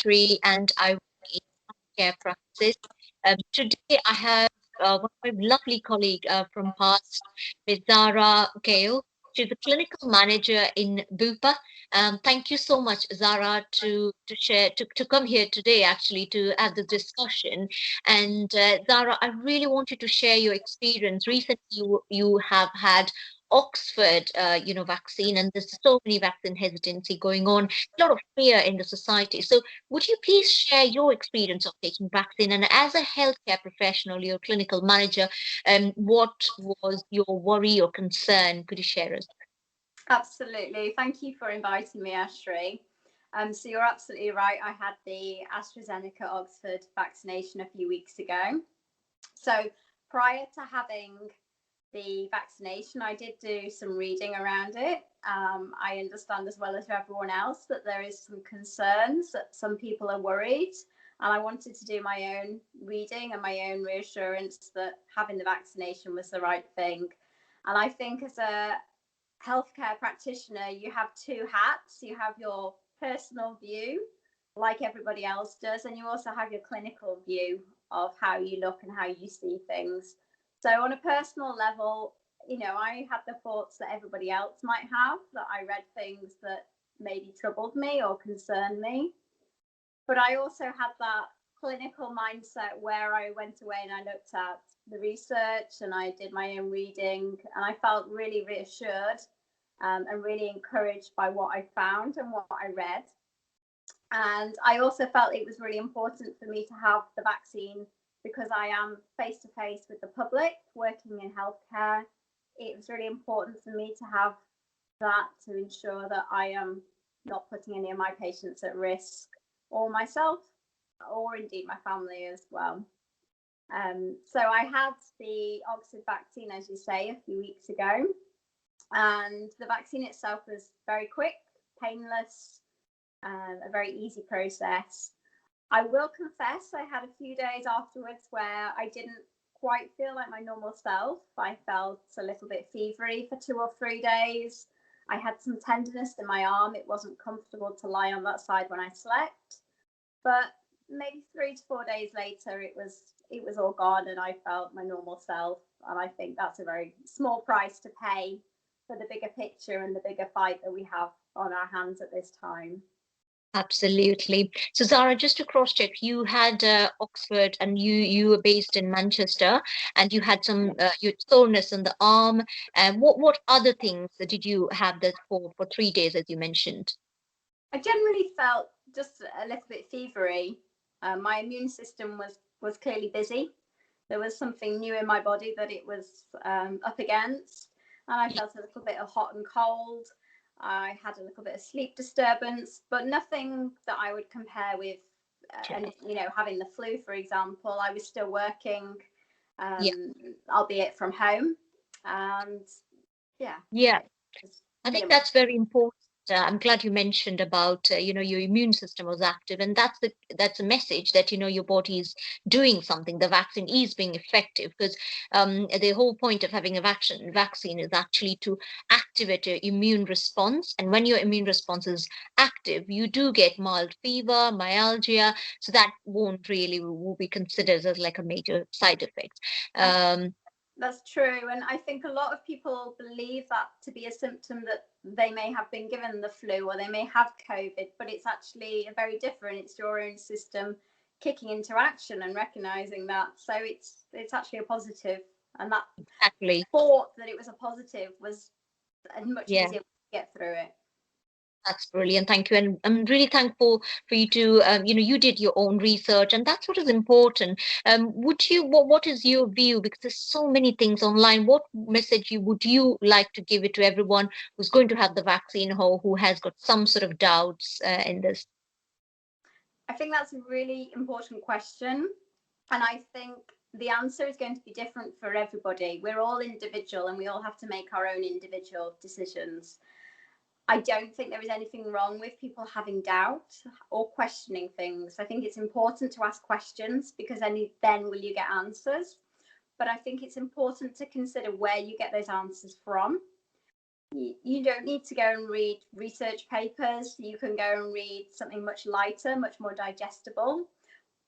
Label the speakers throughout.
Speaker 1: Bhagyashree, and I work in care practice. Today, I have one of my lovely colleague from past, Ms. Zara Gale. She's a clinical manager in Bupa. Thank you so much, Zara, to share to come here today, actually, to have this discussion. And Zara, I really wanted to share your experience. Recently, you have had Oxford, vaccine, and there's so many vaccine hesitancy going on, a lot of fear in the society. So, would you please share your experience of taking vaccine? And as a healthcare professional, your clinical manager, what was your worry or concern? Could you share us?
Speaker 2: Absolutely. Thank you for inviting me, Ashree. So you're absolutely right. I had the AstraZeneca Oxford vaccination a few weeks ago. So prior to having the vaccination, I did do some reading around it. I understand as well as everyone else that there is some concerns, that some people are worried. And I wanted to do my own reading and my own reassurance that having the vaccination was the right thing. And I think as a healthcare practitioner, you have two hats. You have your personal view, like everybody else does, and you also have your clinical view of how you look and how you see things. So on a personal level, I had the thoughts that everybody else might have, that I read things that maybe troubled me or concerned me. But I also had that clinical mindset where I went away and I looked at the research and I did my own reading, and I felt really reassured and really encouraged by what I found and what I read. And I also felt it was really important for me to have the vaccine because I am face to face with the public working in healthcare. It was really important for me to have that to ensure that I am not putting any of my patients at risk, or myself, or indeed my family as well. So I had the Oxford vaccine, as you say, a few weeks ago, and the vaccine itself was very quick, painless, a very easy process. I will confess I had a few days afterwards where I didn't quite feel like my normal self. I felt a little bit fevery for 2 or 3 days. I had some tenderness in my arm. It wasn't comfortable to lie on that side when I slept. But maybe 3 to 4 days later, it was all gone and I felt my normal self. And I think that's a very small price to pay for the bigger picture and the bigger fight that we have on our hands at this time.
Speaker 1: Absolutely. So Zara, just to cross check, you had Oxford, and you were based in Manchester, and you had some you had soreness in the arm. And what other things did you have that for 3 days, as you mentioned?
Speaker 2: I generally felt just a little bit fevery. My immune system was clearly busy. There was something new in my body that it was up against, and I felt a little bit of hot and cold. I had a little bit of sleep disturbance, but nothing that I would compare with, having the flu, for example. I was still working, albeit from home, and
Speaker 1: Yeah, I think that's very important. I'm glad you mentioned about your immune system was active, and that's a message that your body is doing something. The vaccine is being effective, because the whole point of having a vaccine is actually to activate your immune response. And when your immune response is active, you do get mild fever, myalgia, so that will be considered as like a major side effect.
Speaker 2: That's true. And I think a lot of people believe that to be a symptom that they may have been given the flu or they may have COVID, but it's actually very different. It's your own system kicking into action and recognizing that. So it's actually a positive. And that thought that it was a positive was much easier to get through it.
Speaker 1: That's brilliant. Thank you. And I'm really thankful for you to, you did your own research, and that's what is important. What is your view? Because there's so many things online. What message would you like to give it to everyone who's going to have the vaccine, or who has got some sort of doubts in this?
Speaker 2: I think that's a really important question. And I think the answer is going to be different for everybody. We're all individual and we all have to make our own individual decisions. I don't think there is anything wrong with people having doubt or questioning things. I think it's important to ask questions, because then will you get answers. But I think it's important to consider where you get those answers from. You don't need to go and read research papers. You can go and read something much lighter, much more digestible.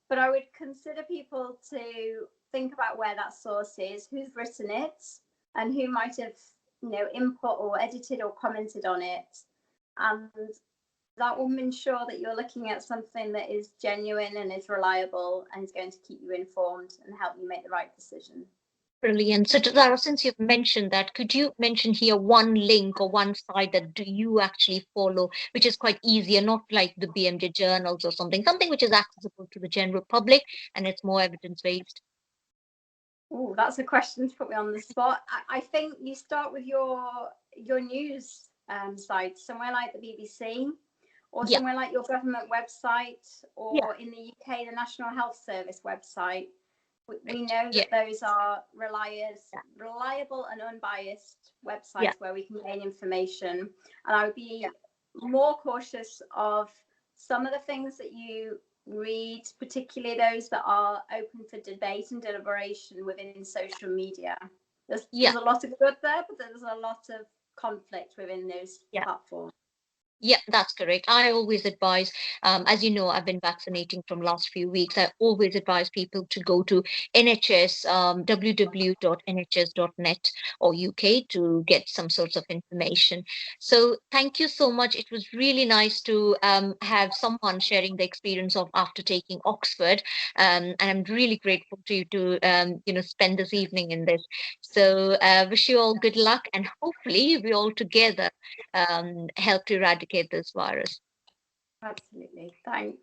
Speaker 2: But I would consider people to think about where that source is, who's written it, and who might have, input or edited or commented on it. And that will ensure that you're looking at something that is genuine and is reliable and is going to keep you informed and help you make the right decision.
Speaker 1: Brilliant. So, Zara, since you've mentioned that, could you mention here one link or one site that do you actually follow, which is quite easier, not like the BMJ journals or something which is accessible to the general public and it's more evidence-based?
Speaker 2: Oh, that's a question to put me on the spot. I think you start with your news site, somewhere like the BBC, or
Speaker 1: Yeah,
Speaker 2: somewhere like your government website,
Speaker 1: yeah,
Speaker 2: or in the UK, the National Health Service website. We
Speaker 1: right.
Speaker 2: know
Speaker 1: Yeah,
Speaker 2: that those are reliable and unbiased
Speaker 1: yeah,
Speaker 2: websites where we can gain information. And I would
Speaker 1: yeah,
Speaker 2: be more cautious of some of the things that you read, particularly those that are open for debate and deliberation within social media.
Speaker 1: yeah,
Speaker 2: There's a lot of good there, but there's a lot of conflict within those
Speaker 1: yeah.
Speaker 2: platforms.
Speaker 1: Yeah, that's correct. I always advise, as you know, I've been vaccinating from last few weeks. I always advise people to go to NHS, www.nhs.net or UK to get some sorts of information. So thank you so much. It was really nice to have someone sharing the experience of after taking Oxford. And I'm really grateful to you to, spend this evening in this. So wish you all good luck and hopefully we all together help to eradicate this virus.
Speaker 2: Absolutely. Thanks.